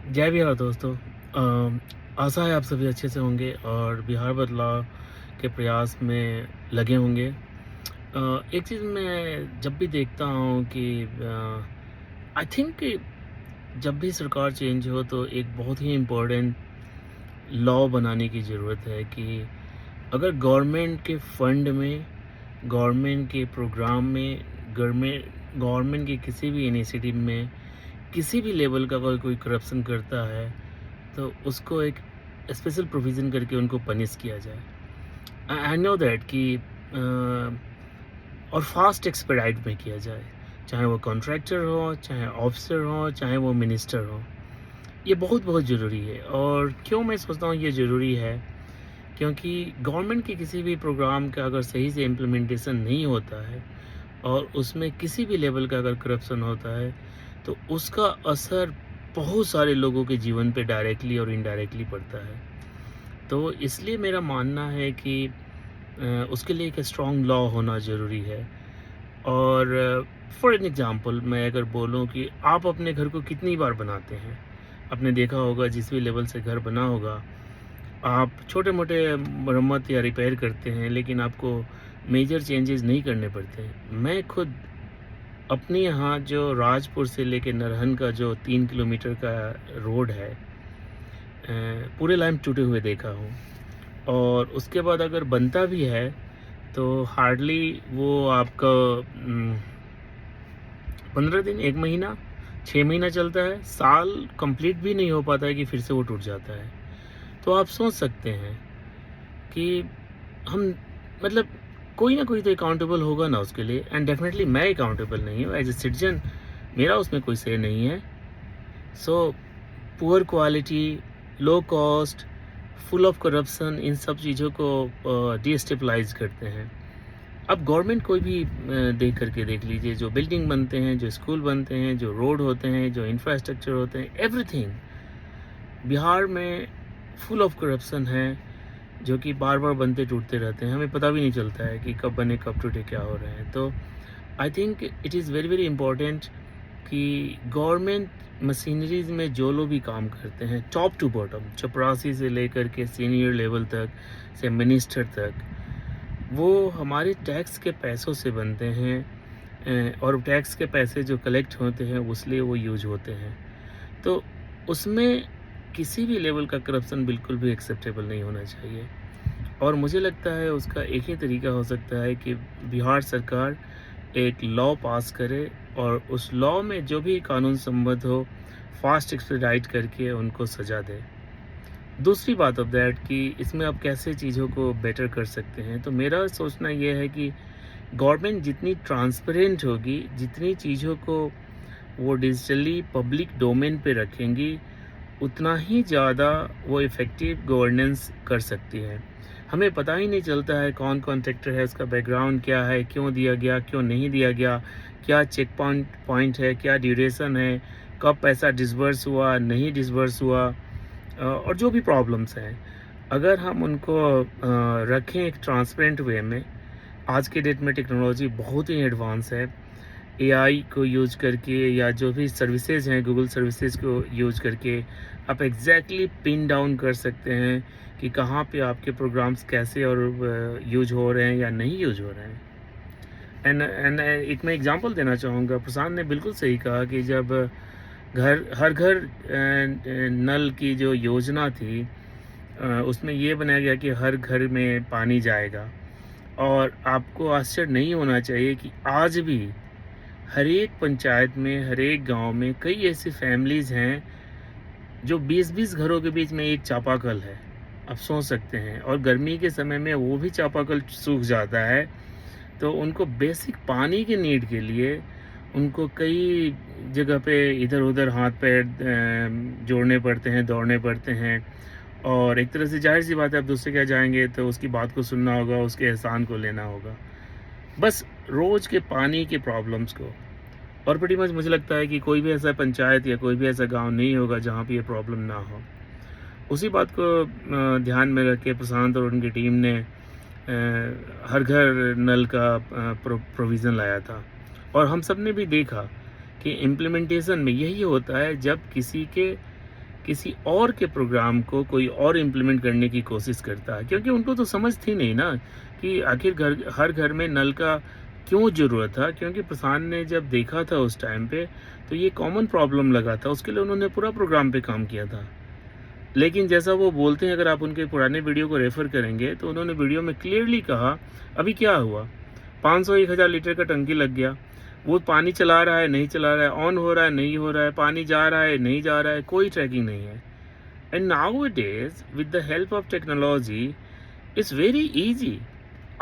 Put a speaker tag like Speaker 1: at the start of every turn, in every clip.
Speaker 1: जय बिहार दोस्तों। आशा है आप सभी अच्छे से होंगे और बिहार बदलाव के प्रयास में लगे होंगे। एक चीज़ मैं जब भी देखता हूँ कि आई थिंक कि जब भी सरकार चेंज हो तो एक बहुत ही इम्पोर्टेंट लॉ बनाने की ज़रूरत है कि अगर गवर्नमेंट के फंड में, गवर्नमेंट के प्रोग्राम में, गवर्नमेंट के किसी भी इनिशिएटिव में किसी भी लेवल का अगर कोई करप्शन करता है तो उसको एक स्पेशल प्रोविज़न करके उनको पनिश किया जाए। आई नो दैट कि और फास्ट एक्सपेडाइट में किया जाए, चाहे वो कॉन्ट्रैक्टर हो, चाहे ऑफिसर हो, चाहे वो मिनिस्टर हो। ये बहुत बहुत ज़रूरी है। और क्यों मैं सोचता हूँ ये ज़रूरी है, क्योंकि गवर्नमेंट के किसी भी प्रोग्राम का अगर सही से इम्प्लीमेंटेशन नहीं होता है और उसमें किसी भी लेवल का अगर करप्शन होता है तो उसका असर बहुत सारे लोगों के जीवन पे डायरेक्टली और इनडायरेक्टली पड़ता है। तो इसलिए मेरा मानना है कि उसके लिए एक स्ट्रॉन्ग लॉ होना ज़रूरी है। और फॉर एन एग्ज़ाम्पल मैं अगर बोलूँ कि आप अपने घर को कितनी बार बनाते हैं? आपने देखा होगा जिस भी लेवल से घर बना होगा, आप छोटे-मोटे मरम्मत या रिपेयर करते हैं, लेकिन आपको मेजर चेंजेज़ नहीं करने पड़ते हैं। मैं खुद अपने यहाँ जो राजपुर से लेके नरहन का जो 3 किलोमीटर का रोड है, पूरे लाइन टूटे हुए देखा हूँ। और उसके बाद अगर बनता भी है तो हार्डली वो आपका 15 दिन, 1 महीना, 6 महीना चलता है, साल कंप्लीट भी नहीं हो पाता है कि फिर से वो टूट जाता है। तो आप सोच सकते हैं कि हम मतलब कोई ना कोई तो अकाउंटेबल होगा ना उसके लिए। एंड डेफिनेटली मैं अकाउंटेबल नहीं हूँ एज ए सिटीजन, मेरा उसमें कोई से नहीं है। So poor quality, low cost, full of corruption, इन सब चीज़ों को डिस्टेबलाइज करते हैं। अब गवर्नमेंट कोई भी देख करके देख लीजिए, जो बिल्डिंग बनते हैं, जो स्कूल बनते हैं, जो रोड होते हैं, जो इंफ्रास्ट्रक्चर होते हैं, एवरीथिंग बिहार में फुल ऑफ करप्शन है, जो कि बार बार बनते टूटते रहते हैं। हमें पता भी नहीं चलता है कि कब बने कब टूटे क्या हो रहे हैं। तो I think it is very very important कि गवर्नमेंट मशीनरीज में जो लोग भी काम करते हैं, टॉप टू बॉटम, चपरासी से लेकर के सीनियर लेवल तक से मिनिस्टर तक, वो हमारे टैक्स के पैसों से बनते हैं। और टैक्स के पैसे जो कलेक्ट होते हैं उसलिए वो यूज होते हैं। तो उसमें किसी भी लेवल का करप्शन बिल्कुल भी एक्सेप्टेबल नहीं होना चाहिए। और मुझे लगता है उसका एक ही तरीका हो सकता है कि बिहार सरकार एक लॉ पास करे और उस लॉ में जो भी कानून संबद्ध हो फास्ट एक्सपेडाइट करके उनको सजा दे। दूसरी बात ऑफ दैट कि इसमें आप कैसे चीज़ों को बेटर कर सकते हैं, तो मेरा सोचना ये है कि गवर्नमेंट जितनी ट्रांसपेरेंट होगी, जितनी चीज़ों को वो डिजिटली पब्लिक डोमेन पे रखेंगी, उतना ही ज़्यादा वो इफ़ेक्टिव गवर्नेंस कर सकती है। हमें पता ही नहीं चलता है कौन कॉन्ट्रैक्टर है, उसका बैकग्राउंड क्या है, क्यों दिया गया, क्यों नहीं दिया गया, क्या चेक पॉइंट पॉइंट है, क्या ड्यूरेशन है, कब पैसा डिसबर्स हुआ, नहीं डिसबर्स हुआ, और जो भी प्रॉब्लम्स हैं, अगर हम उनको रखें एक ट्रांसपेरेंट वे में। आज के डेट में टेक्नोलॉजी बहुत ही एडवांस है। एआई को यूज करके या जो भी सर्विसेज हैं, गूगल सर्विसेज को यूज करके आप एग्जैक्टली पिन डाउन कर सकते हैं कि कहाँ पे आपके प्रोग्राम्स कैसे और यूज हो रहे हैं या नहीं यूज हो रहे हैं। एंड एक मैं एग्जांपल देना चाहूँगा। प्रशांत ने बिल्कुल सही कहा कि जब हर घर नल की जो योजना थी, उसमें ये बनाया गया कि हर घर में पानी जाएगा। और आपको आश्चर्य नहीं होना चाहिए कि आज भी हर एक पंचायत में, हर एक गांव में कई ऐसी फैमिलीज़ हैं जो 20-20 घरों के बीच में एक चापाकल है। आप सोच सकते हैं। और गर्मी के समय में वो भी चापाकल सूख जाता है। तो उनको बेसिक पानी की नीड के लिए उनको कई जगह पे इधर-उधर हाथ पैर जोड़ने पड़ते हैं, दौड़ने पड़ते हैं। और एक तरह से ज़ाहिर-सी बात है, आप दूसरे के यहाँ जाएँगे तो उसकी बात को सुनना होगा, उसके एहसान को लेना होगा। बस रोज़ के पानी के प्रॉब्लम्स को। और प्रीटी मच मुझे लगता है कि कोई भी ऐसा पंचायत या कोई भी ऐसा गाँव नहीं होगा जहाँ पे ये प्रॉब्लम ना हो। उसी बात को ध्यान में रख के प्रशांत और उनकी टीम ने हर घर नल का प्रोविज़न लाया था। और हम सब ने भी देखा कि इम्प्लीमेंटेशन में यही होता है, जब किसी और के प्रोग्राम को कोई और इम्प्लीमेंट करने की कोशिश करता है, क्योंकि उनको तो समझ थी नहीं ना कि आखिर हर घर में नल का क्यों ज़रूरत था। क्योंकि प्रशांत ने जब देखा था उस टाइम पे, तो ये कॉमन प्रॉब्लम लगा था, उसके लिए उन्होंने पूरा प्रोग्राम पे काम किया था। लेकिन जैसा वो बोलते हैं, अगर आप उनके पुराने वीडियो को रेफ़र करेंगे, तो उन्होंने वीडियो में क्लियरली कहा, अभी क्या हुआ, 500-1000 लीटर का टंकी लग गया, वो पानी चला रहा है, नहीं चला रहा है, ऑन हो रहा है, नहीं हो रहा है, पानी जा रहा है, नहीं जा रहा है, कोई ट्रैकिंग नहीं है। And nowadays with the help of technology it's very easy.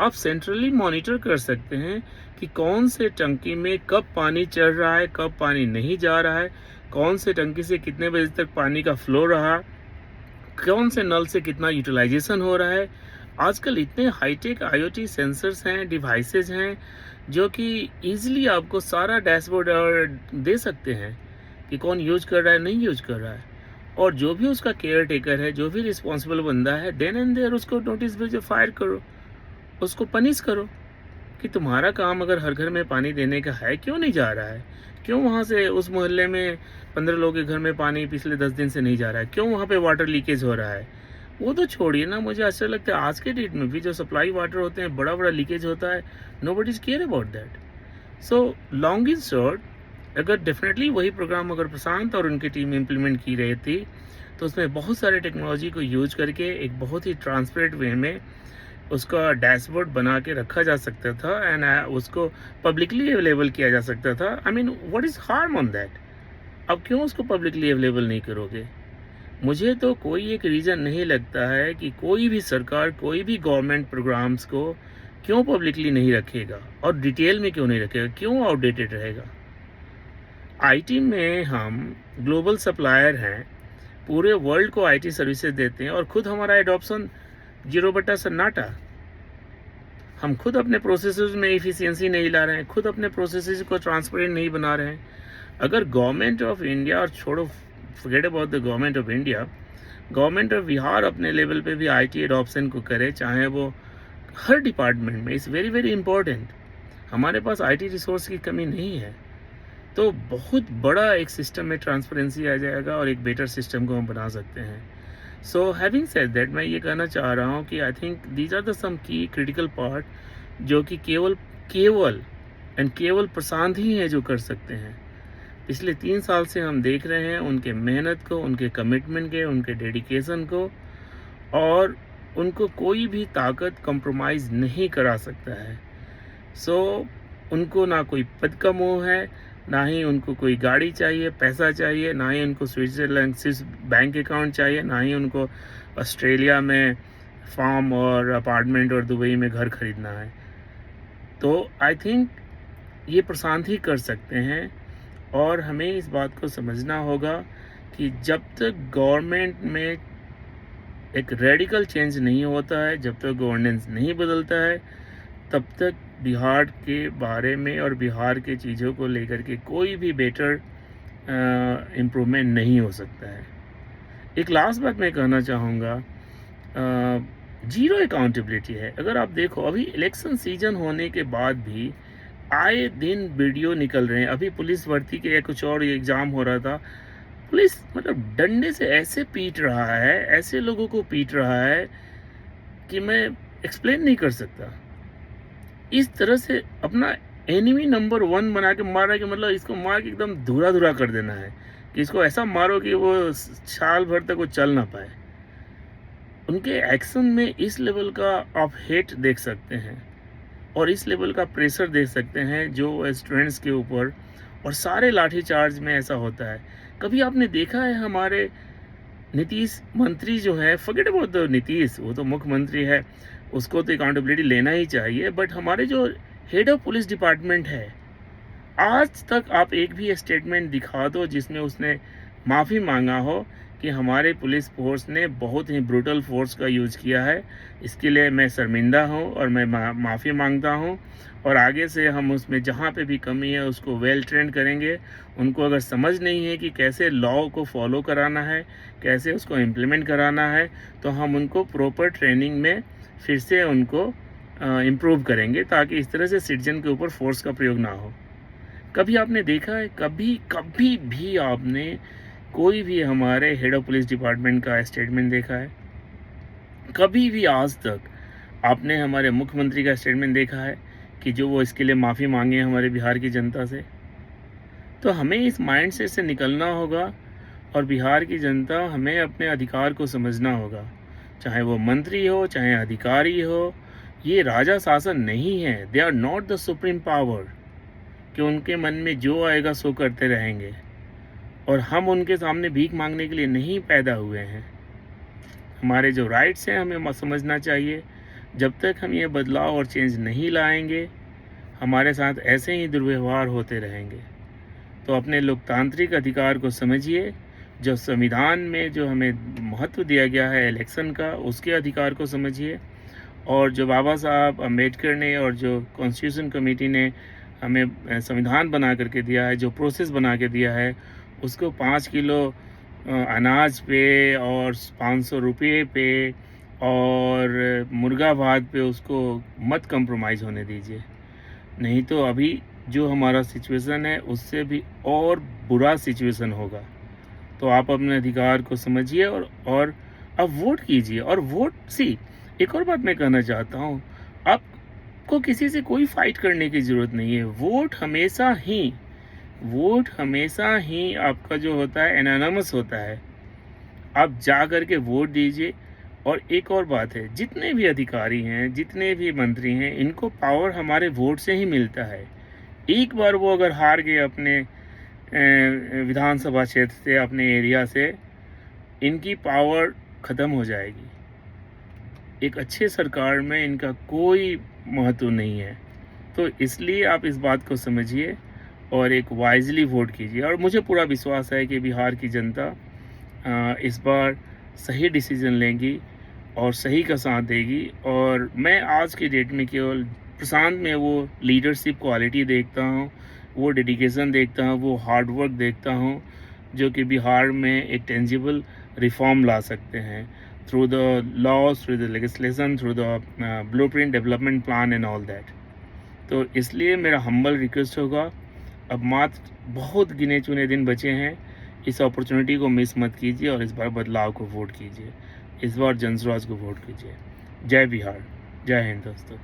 Speaker 1: आप सेंट्रली मॉनिटर कर सकते हैं कि कौन से टंकी में कब पानी चढ़ रहा है, कब पानी नहीं जा रहा है, कौन से टंकी से कितने बजे तक पानी का फ्लो रहा, कौन से नल से कितना यूटिलाइजेशन हो रहा है। आजकल इतने हाईटेक आईओटी सेंसर्स हैं, डिवाइसेस हैं, जो कि ईजिली आपको सारा डैशबोर्ड और दे सकते हैं कि कौन यूज कर रहा है, नहीं यूज कर रहा है। और जो भी उसका केयर टेकर है, जो भी रिस्पॉन्सिबल बंदा है, देन एंड देयर उसको नोटिस भेजो, फायर करो, उसको पनिश करो कि तुम्हारा काम अगर हर घर में पानी देने का है, क्यों नहीं जा रहा है, क्यों वहाँ से उस मोहल्ले में 15 लोगों के घर में पानी पिछले 10 दिन से नहीं जा रहा है, क्यों वहाँ पे वाटर लीकेज हो रहा है। वो तो छोड़िए ना, मुझे अच्छा लगता है आज के डेट में भी जो सप्लाई वाटर होते हैं, बड़ा बड़ा लीकेज होता है, nobody is care about that. So long in short, अगर डेफिनेटली वही प्रोग्राम अगर प्रशांत और उनकी टीम इम्प्लीमेंट की रही थी, तो उसमें बहुत सारे टेक्नोलॉजी को यूज करके एक बहुत ही ट्रांसपेरेंट वे में उसका डैशबोर्ड बना के रखा जा सकता था एंड उसको पब्लिकली अवेलेबल किया जा सकता था। I mean what is harm on that? अब क्यों उसको पब्लिकली अवेलेबल नहीं करोगे? मुझे तो कोई एक रीज़न नहीं लगता है कि कोई भी सरकार कोई भी गवर्नमेंट प्रोग्राम्स को क्यों पब्लिकली नहीं रखेगा और डिटेल में क्यों नहीं रखेगा, क्यों आउटडेटेड रहेगा। आईटी में हम ग्लोबल सप्लायर हैं, पूरे वर्ल्ड को आईटी सर्विसेज देते हैं और खुद हमारा एडॉप्शन 0/सन्नाटा। हम खुद अपने प्रोसेसेस में एफिशिएंसी नहीं ला रहे हैं, खुद अपने प्रोसेसेस को ट्रांसपेरेंट नहीं बना रहे हैं। अगर गवर्नमेंट ऑफ इंडिया, और छोड़ो forget about the government of India, government of Bihar अपने लेवल पे भी आईटी एडॉप्शन को करे, चाहे वो हर डिपार्टमेंट में, इज़ वेरी वेरी इंपॉर्टेंट। हमारे पास आईटी रिसोर्स की कमी नहीं है, तो बहुत बड़ा एक सिस्टम में ट्रांसपेरेंसी आ जाएगा और एक बेटर सिस्टम को हम बना सकते हैं। सो हैविंग सेड दैट, मैं ये कहना चाह रहा हूँ कि I think these are the some key critical part जो कि केवल प्रशांत ही है जो कर सकते हैं। पिछले 3 साल से हम देख रहे हैं उनके मेहनत को, उनके कमिटमेंट के, उनके डेडिकेशन को, और उनको कोई भी ताकत कंप्रोमाइज़ नहीं करा सकता है। सो उनको ना कोई पद का मोह है, ना ही उनको कोई गाड़ी चाहिए, पैसा चाहिए, ना ही उनको स्विट्ज़रलैंड स्विस बैंक अकाउंट चाहिए, ना ही उनको ऑस्ट्रेलिया में फार्म और अपार्टमेंट और दुबई में घर खरीदना है। तो आई थिंक ये प्रशांत ही कर सकते हैं, और हमें इस बात को समझना होगा कि जब तक गवर्नमेंट में एक रेडिकल चेंज नहीं होता है, जब तक गवर्नेंस नहीं बदलता है, तब तक बिहार के बारे में और बिहार के चीज़ों को लेकर के कोई भी बेटर इम्प्रूवमेंट नहीं हो सकता है। एक लास्ट बात मैं कहना चाहूँगा, जीरो अकाउंटेबिलिटी है। अगर आप देखो, अभी इलेक्शन सीजन होने के बाद भी आए दिन वीडियो निकल रहे हैं। अभी पुलिस भर्ती के या कुछ और एग्ज़ाम हो रहा था, पुलिस मतलब डंडे से ऐसे पीट रहा है, ऐसे लोगों को पीट रहा है कि मैं एक्सप्लेन नहीं कर सकता। इस तरह से अपना एनिमी नंबर 1 बना के मार रहा है कि मतलब इसको मार के एकदम धूरा-धूरा कर देना है, कि इसको ऐसा मारो कि वो साल भर तक वो चल ना पाए। उनके एक्शन में इस लेवल का आप हेट देख सकते हैं और इस लेवल का प्रेशर देख सकते हैं जो स्टूडेंट्स के ऊपर, और सारे लाठीचार्ज में ऐसा होता है। कभी आपने देखा है हमारे नीतीश मंत्री जो है, फॉरगेट अबाउट द नीतीश, वो तो मुख्यमंत्री है, उसको तो अकाउंटेबिलिटी लेना ही चाहिए, बट हमारे जो हेड ऑफ पुलिस डिपार्टमेंट है, आज तक आप एक भी स्टेटमेंट दिखा दो जिसमें उसने माफ़ी मांगा हो कि हमारे पुलिस फोर्स ने बहुत ही ब्रूटल फोर्स का यूज़ किया है, इसके लिए मैं शर्मिंदा हूँ और मैं माफ़ी मांगता हूँ, और आगे से हम उसमें जहाँ पे भी कमी है उसको वेल ट्रेंड करेंगे। उनको अगर समझ नहीं है कि कैसे लॉ को फॉलो कराना है, कैसे उसको इम्प्लीमेंट कराना है, तो हम उनको प्रॉपर ट्रेनिंग में फिर से उनको इम्प्रूव करेंगे, ताकि इस तरह से सिटीजन के ऊपर फोर्स का प्रयोग ना हो। कभी आपने देखा है, कभी भी आपने कोई भी हमारे हेड ऑफ पुलिस डिपार्टमेंट का स्टेटमेंट देखा है? कभी भी आज तक आपने हमारे मुख्यमंत्री का स्टेटमेंट देखा है कि जो वो इसके लिए माफ़ी मांगे हमारे बिहार की जनता से? तो हमें इस माइंडसेट से निकलना होगा और बिहार की जनता हमें अपने अधिकार को समझना होगा। चाहे वो मंत्री हो, चाहे अधिकारी हो, ये राजा शासन नहीं है। They are not the supreme power कि उनके मन में जो आएगा सो करते रहेंगे, और हम उनके सामने भीख मांगने के लिए नहीं पैदा हुए हैं। हमारे जो राइट्स हैं हमें समझना चाहिए। जब तक हम ये बदलाव और चेंज नहीं लाएंगे, हमारे साथ ऐसे ही दुर्व्यवहार होते रहेंगे। तो अपने लोकतांत्रिक अधिकार को समझिए। जो संविधान में जो हमें महत्व दिया गया है इलेक्शन का, उसके अधिकार को समझिए। और जो बाबा साहब अम्बेडकर ने और जो कॉन्स्टिट्यूशन कमेटी ने हमें संविधान बना करके दिया है, जो प्रोसेस बना के दिया है, उसको 5 किलो अनाज पे और 500 रुपये पे और मुर्गा भात पे उसको मत कंप्रोमाइज़ होने दीजिए। नहीं तो अभी जो हमारा सिचुएशन है उससे भी और बुरा सिचुएशन होगा। तो आप अपने अधिकार को समझिए और आप वोट कीजिए। और वोट एक और बात मैं कहना चाहता हूँ, आपको किसी से कोई फाइट करने की ज़रूरत नहीं है। वोट हमेशा ही आपका जो होता है एनोनिमस होता है। आप जा कर के वोट दीजिए। और एक और बात है, जितने भी अधिकारी हैं, जितने भी मंत्री हैं, इनको पावर हमारे वोट से ही मिलता है। एक बार वो अगर हार गए अपने विधानसभा क्षेत्र से, अपने एरिया से, इनकी पावर ख़त्म हो जाएगी। एक अच्छे सरकार में इनका कोई महत्व नहीं है। तो इसलिए आप इस बात को समझिए और एक वाइजली वोट कीजिए। और मुझे पूरा विश्वास है कि बिहार की जनता इस बार सही डिसीज़न लेगी और सही का साथ देगी। और मैं आज की डेट में केवल प्रशांत में वो लीडरशिप क्वालिटी देखता हूँ, वो डेडिकेशन देखता हूँ, वो हार्ड वर्क देखता हूँ, जो कि बिहार में एक टेंजिबल रिफॉर्म ला सकते हैं through the laws, through the legislation, through the blueprint development plan and all that. तो इसलिए मेरा हम्बल रिक्वेस्ट होगा, अब मात्र बहुत गिने चुने दिन बचे हैं, इस अपॉर्चुनिटी को मिस मत कीजिए और इस बार बदलाव को वोट कीजिए। इस बार जनस्वराज को वोट कीजिए। जय बिहार, जय हिंद दोस्तों।